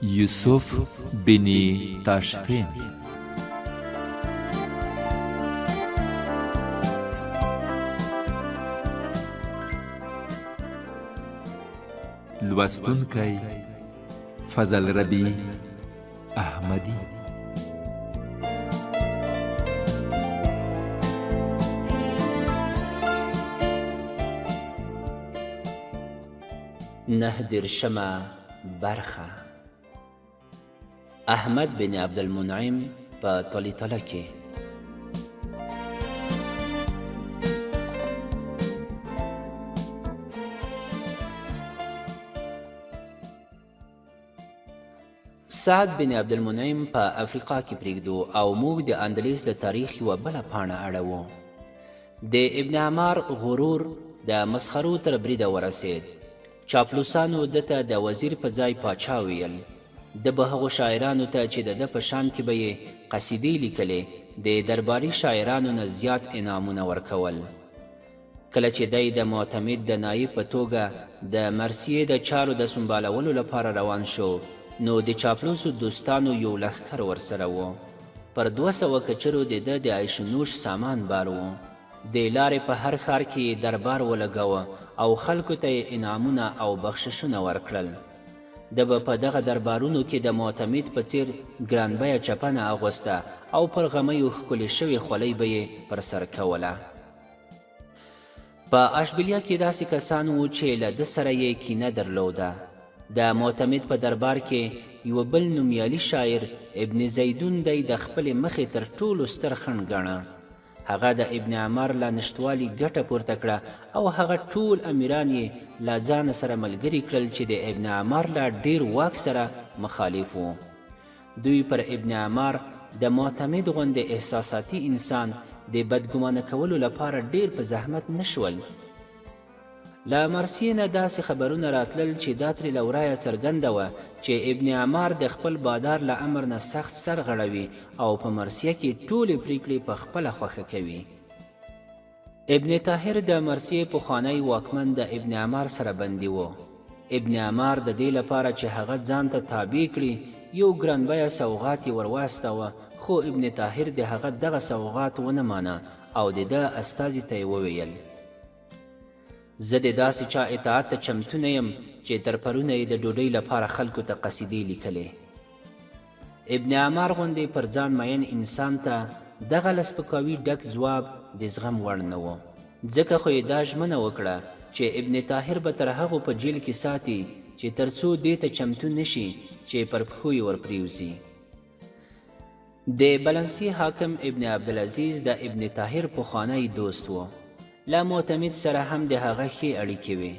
یوسف بن تاشفین. لوستونکی فضل ربی احمدی. نهدرشمه برخه. احمد بن عبدالمنعم په طلیطله کې. سعد بن عبدالمنعم په افریقا کې پریږدو او موږ د اندلس د تاریخ یوه بله پاڼه اړوو. د ابن عمار غرور د مسخرو تر بریده ورسید. چاپلوسانو دته د وزیر په ځای پاچا ویل. د به هغو شاعرانو ته چې د ده په شان کې به یې قصیدې لیکلې د درباري شاعرانو نه زیات انعامونه ورکول. کله چې دی د معتمد د نایب په توګه د مرسیې د چارو د سنبالولو لپاره روان شو نو د چاپلوسو دوستانو یو لښکر ورسره و. پر 200 کچرو د ده د عیش و نوش سامان بار و. د لارې په هر ښار کې دربار ولګاوه او خلکو ته یې انعامونه او بخششونه ورکړل. د به په دغه دربارونو کې د معتمد په څیر ګرانبیه چپنه اغوسته او پر غمیو ښکلې شوې خولۍ به یې پر سر کوله. په اشبیلیا کې داسې کسان وو چې له ده سره یې کینه درلوده. د معتمد په دربار کې یوه بل نومیالي شاعر ابن زیدون دی د خپلې مخې تر ټولو ستر خنډ ګڼه. هغه د ابن عمار له نشتوالي ګټه پورته کړه او هغه ټول امیران یې له ځانه سره ملګري کړل چې د ابن عمار له ډیر واک سره مخالف وو. دوی پر ابن عمار د معتمد غوندې احساساتي انسان د بدګمانه کولو لپاره ډیر په زحمت نشول. له مرسیې نه داسې خبرونه راتلل چې دا ترې له ورایه څرګنده وه چې ابن عمار د خپل بادار له امر نه سخت سر غړوي او په مرسیه کې ټولې پریکړې په خپله خوښه کوي. ابن طاهر د مرسیې پخوانی واکمن د ابن عمار سره بندي و. ابن عمار د دې لپاره چې هغه ځان ته تابع کړي یو ګرانبیه سوغات یې ورواستوه، خو ابن طاهر د هغه دغه سوغات ونه مانه او د ده استازي ته یې وویل زه د داسې چا اطاعت ته چمتو نه یم چې تر پرونه یې د ډوډۍ لپاره خلکو ته قصیدې لیکلې. ابن عمار غوندې پر ځان مین انسان ته دغه له سپکاوي ډک ځواب د زغم وړ نه و. ځکه خو یې دا ژمنه وکړه چې ابن طاهر به تر هغو په جیل کې ساتي چې تر څو دې ته چمتو نشي چې پر پښو یې ورپریوځي. د بلنسي حاکم ابن عبدالعزیز د ابن طاهر پخوانی دوست و. له معتمد سره هم د هغه ښې اړیکې وې،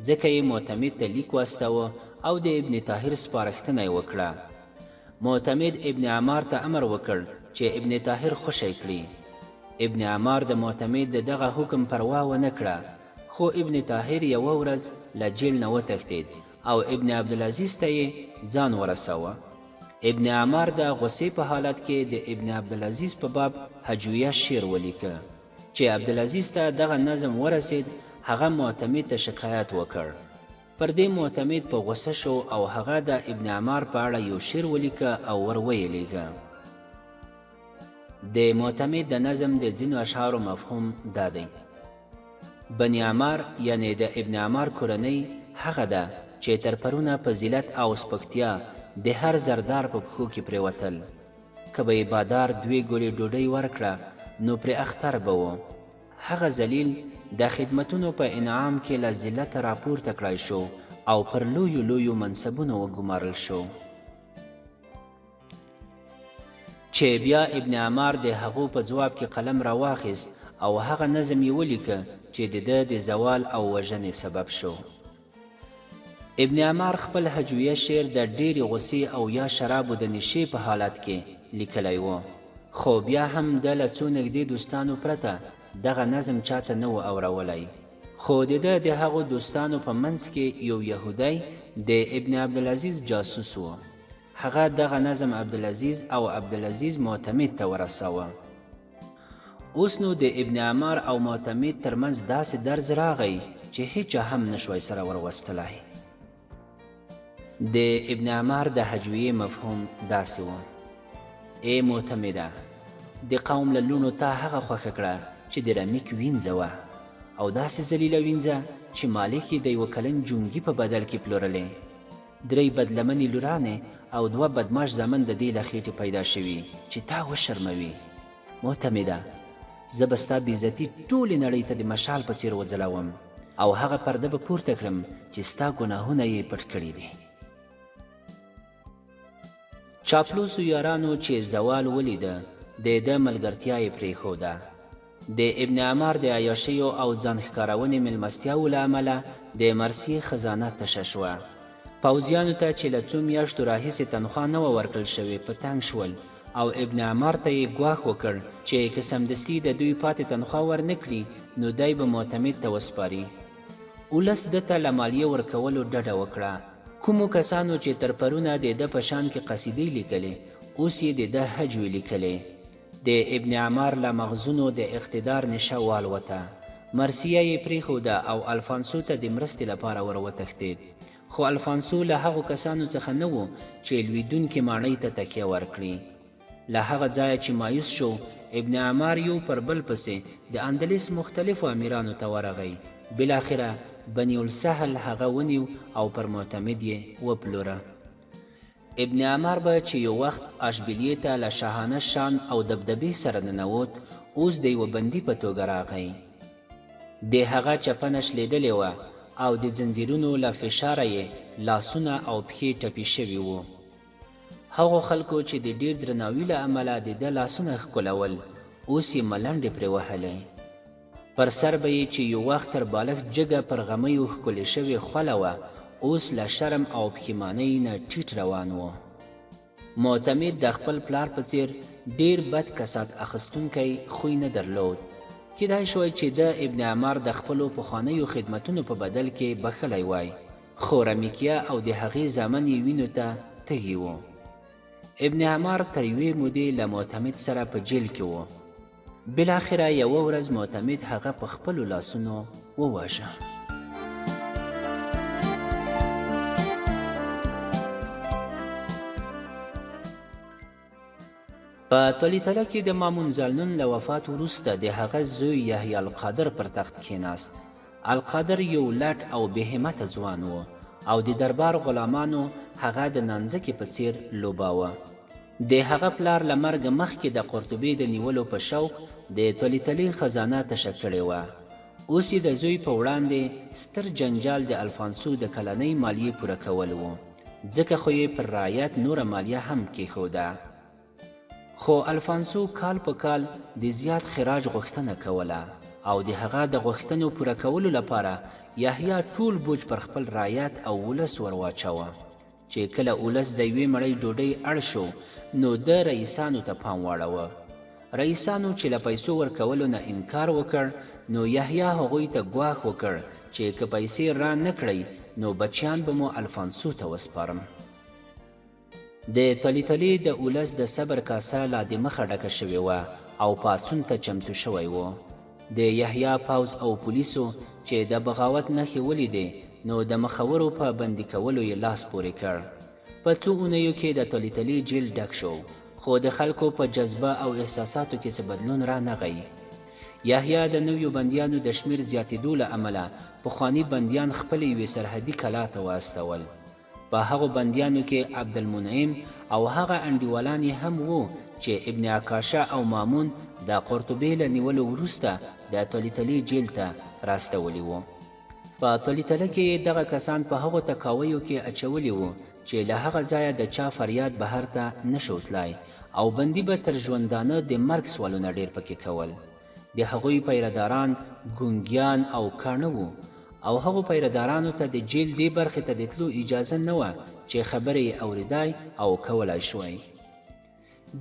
ځکه یې معتمد ته لیک واستوه او د ابن طاهر سپارښتنه یې وکړه. معتمد ابن عمار ته امر وکړ چې ابن طاهر خوشی کړي. ابن عمار د معتمد د دغه حکم پروا ونه کړه، خو ابن طاهر یوه ورځ له جیل نه وتښتېد او ابن عبدالعزیز ته یې ځان ورسوه. ابن عمار د غصې په حالت کې د ابن عبدالعزیز په باب هجویه شعر ولیکه. چې عبدالعزیز ته دغه نظم ورسید هغه معتمد ته شکایت وکړ. پر دې معتمد په غصه شو او هغه د ابن عمار په اړه یو شعر ولیکه او ور ویې د معتمد د نظم د ځینو اشعارو مفهوم دا دی: بني عمار یعنی د ابن عمار کورنۍ هغه ده چې تر پرونه فضیلت او سپکتیا د هر زردار په پښو کې پرېوتل. که به یې بادار 2 ګولې ډوډۍ ورکړه نو پرې اختر به و. هغه ذلیل د خدمتونو په انعام کې له ذلته راپورته کړای شو او پر لویو لویو منصبونو وګمارل شو. چې بیا ابن عمار د هغو په ځواب کې قلم راواخیست او هغه نظم یې ولیکه چې د ده د زوال او وژنې سبب شو. ابن عمار خپل هجویه شعر د ډېرې غصې او یا شرابو د نشې په حالت کې لیکلی و، خو بیا هم د له څو نږدې دوستانو پرته دغه نظم چاته نه و اورولی. خو د ده د هغو دوستانو په منځ کې یو یهودی د ابن عبدالعزیز جاسوس و. هغه دغه نظم عبدالعزیز او عبدالعزیز معتمد ته ورساوه. اوس نو د ابن عمار او معتمد ترمنځ داسې درز راغی چې هیچا هم نشوی سره وروستلی. د ابن عمار د هجویې مفهوم داسې و: ای معتمده، د قوم له لوڼو تا هغه خوښه کړه چې د رمیک وینځه وه، او داسې ذلیله وینځه چې مالک یې د یوه کلن جونګي په بدل کې پلورلې. 3 بدلمنې لورانې او 2 بدماش زامن د دې له خېټې پیدا شوي چې تا وشرموي. معتمده، زه به ستا بېعزتي ټولې نړۍ ته د مشال په څېر وځلوم او هغه پرده به پورته کړم چې ستا ګناهونه یې پټ کړي دي. چاپلوسو یارانو چې زوال ولیده، د ده ملګرتیا یې پرېښوده. د ابن عمار د عیاشیو او ځان ښکارونې مېلمستیاوو له امله د مرثیې خزانه تشه شوه. پوځیانو ته چې له څو میاشتو راهیسې تنخوا نه وه ورکړل شوې په تنګ شول او ابن عمار ته یې ګواښ وکړ چې که سمدستي د دوی پاتې تنخوا ورنه کړي نو دی به معتمد ته وسپاري. ولس ده ته له مالیې ورکولو ډډه وکړه. کومو کسانو چې تر پرونه د ده په شان کې قصیدې لیکلې، اوس یې د ده هجوې لیکلې. د ابن عمار له مغزونو د اقتدار نشه والوته. مرثیه یې پرېښوده او الفانسو ته د مرستې لپاره ور وتښتېد. خو الفانسو له هغو کسانو څخه نه و چې لویدونکې ماڼۍ ته تکیه ورکړي. له هغه ځایه چې مایوس شو، ابن عمار یو پر بل پسې د اندلس مختلفو امیرانو ته ورغی. بالاخره بني السهل هغه ونیو او پر معتمد یې وپلوره. ابن عمار به چې یو وخت اشبیلیې ته له شاهانه شان او دبدبې سره ننوت، اوس د یوه بندي په توګه راغی. د هغه چپنه شلیدلې وه او د زنځیرونو له فشاره یې لاسونه او پښې ټپي شوي وو. هغو خلکو چې د ډیر درناوي له امله د ده لاسونه ښکلول، اوس یې ملنډې پرې وهلې. پر سر به یې چې یو وخت تر بالښت جګه پر غمیو ښکلې شوې خوله وه، اوس له شرم او پښیمانۍ نه ټیټ روان و. معتمد د خپل پلار په څیر ډیر بد کسات اخیستونکی خوی نه درلود. کیدای شوی چې د ابن عمار د خپلو پخوانیو خدمتونو په بدل کې بخښلی وای، خو رمیکیه او د هغې زامن یې وینو ته تږي و. ابن عمار تر یوې مودې له معتمد سره په جیل کې و. بالاخره یوه ورځ معتمد هغه په خپلو لاسونو وواژه. په طلیطله کې د مامون زالنون له وفات وروسته د هغه زوی یحیی القادر پر تخت کښېناست. القادر یو لټ او بېهمته ځوان و او د دربار غلامانو هغه د نانځکې په څیر لوباوه. د هغه پلار له مرګه مخکې د قرطبې د نیولو په شوق د طلیطلې خزانه تشه کړې وه. اوس یې د زوی په وړاندې ستر جنجال د الفانسو د کلنۍ مالیې پوره کول و، ځکه خو یې پر رعیت نوره مالیه هم کېښوده. خو الفانسو کال په کال د زیات خراج غوښتنه کوله او د هغه د غوښتنو پوره کولو لپاره یحیی ټول بوج پر خپل رعیت او ولس ور واچوه. چې کله ولس د یوې مړۍ ډوډۍ اړ شو نو د رئیسانو ته پام واړوه. رئیسانو چې له پیسو ورکولو نه انکار وکړ نو یحیی هغوی ته ګواښ وکړ چې که پیسې را نه کړئ نو بچیان به مو الفانسو ته وسپارم. د طلیطلې د ولس د صبر کاسه لا د مخه ډکه شوې وه او پاڅون ته چمتو شوی و. د یحیی پوځ او پولیسو چې د بغاوت نښې ولیدې نو د مخورو په بندي کولو یې لاس پورې کړ. په څو اونیو کې د طلیطلې جیل ډک شو، خو د خلکو په جذبه او احساساتو کې څه بدلون را نغی. یحیی د نویو بندیانو د شمیر زیاتېدو له امله پخواني بندیان خپلې یوې سرحدي کلا ته واستول. په هغو بندیانو کې عبدالمنعم او هغه انډیوالان یې هم وو چې ابن عکاشه او مامون د قرطبې له نیولو وروسته د طلیطلې جیل ته راستولي وو. په طلیطله کې دغه کسان په هغو تکاویو کې اچولي وو چې له هغه ځایه د چا فریاد بهر ته نشو تلای او بندي به تر ژوندانه د مرګ سوالونه ډیر پکې کول. د هغوی پیرداران ګونګیان او کاڼه وو او هغو پیردارانو ته د جیل دې برخې ته د تلو اجازه نه وه چې خبرې یې اورېدای او کولای شوی.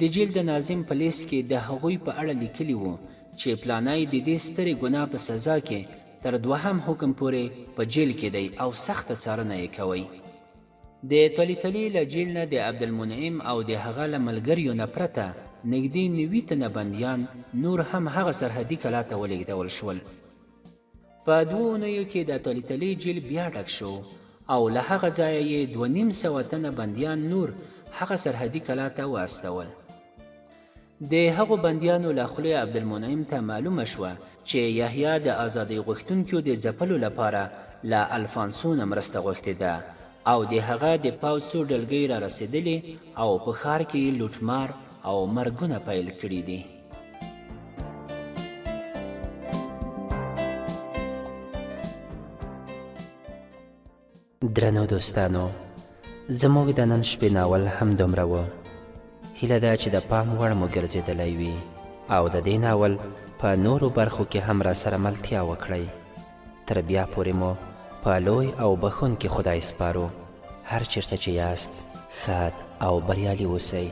د جیل د ناظم په لیست کې د هغوی په اړه لیکلي وو چې پلانی د دې سترې ګناه په سزا کې تر 2 حکم پورې په جیل کې دی او سخته څارنه یې کوي. د طلیطلې له جیل نه د عبدالمنعم او د هغه له ملګریو نه پرته نږدې 90 تنه بندیان نور هم هغه سرحدي کلا ته ولېږدول شول. په 2 اونیو کې د طلیطلې جیل بیا ډک شو او له هغه ځایه یې 2500 تنه بندیان نور هغه سرحدي کلا ته واستول. د هغو بندیانو له خولې عبدالمنعم ته معلومه شوه چې یحیی د ازادۍ غوښتونکو د ځپلو لپاره له الفانسو نه مرسته غوښتې ده او د هغه د پوځ څو ډلګۍ را رسېدلې او په ښار کې یې لوټمار او مرګونه پیل کړي دي. درنو دوستانو، زموږ د نن شپې ناول هم دومره و. هیله ده چې د پام وړ مو ګرځېدلی وي او د دې ناول په نورو برخو کې هم را سره ملتیا وکړئ. تر بیا پورې مو په لوی او بخښونکي خدای سپارو. هر چیرته چې یاست ښاد او بریالي اوسئ.